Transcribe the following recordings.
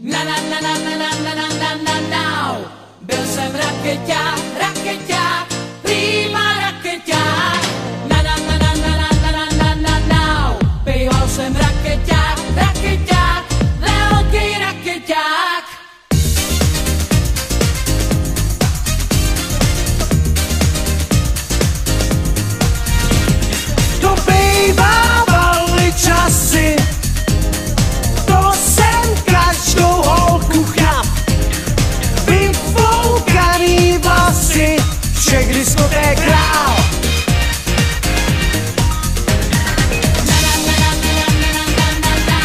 Na na na na na na na na na na na. Byl jsem rakeťák, rakeťák, prima rakeťák. Na na na na na na na na na na na. Býval jsem rakeťák, rakeťák, velký rakeťák. To bývávaly časy, to jsem každou holku chrap. Vyfoukaný vlasy, všech diskoték král. Na na na na na na na na na.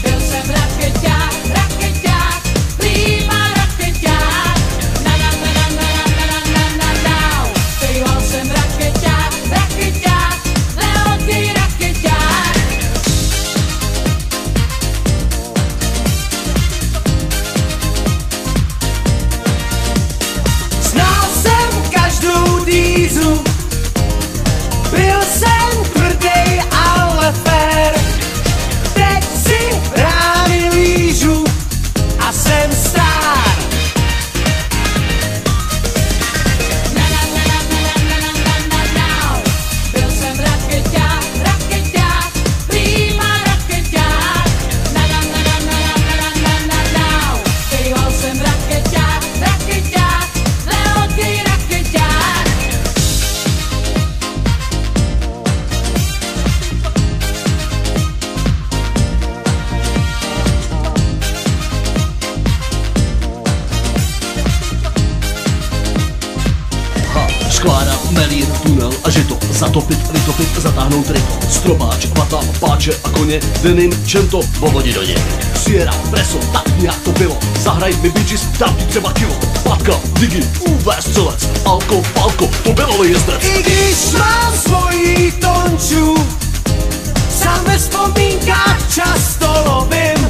Byl jsem rakeťák, rakeťák, prima rakeťák. Na na na na na na na na na na. Býval jsem rakeťák, rakeťák, velký rakeťák. Znal jsem každou dýzu, byl jsem tvrdý, ale fér. Teď si rány lížu a jsem star. Na na na na na na na na na na. Byl jsem rakeťák, rakeťák, prima rakeťák. Na na na na na na na na na na. Býval jsem rakeťák, rakeťák, velký rakeťák. Sklára, melír, tunel a žito, zatopit, vytopit, zatáhnout ryto, strobáč, vata, páče a koně, denim, čem to, vodí do něj. Sierra, preso, tak nějak to bylo, zahraj mi bitches, dám ti třeba kilo, patka, digi, UV střelec, alko, palko, to bylo jezdec. I když mám svoji tonču, sám ve vzpomínkách často lovím.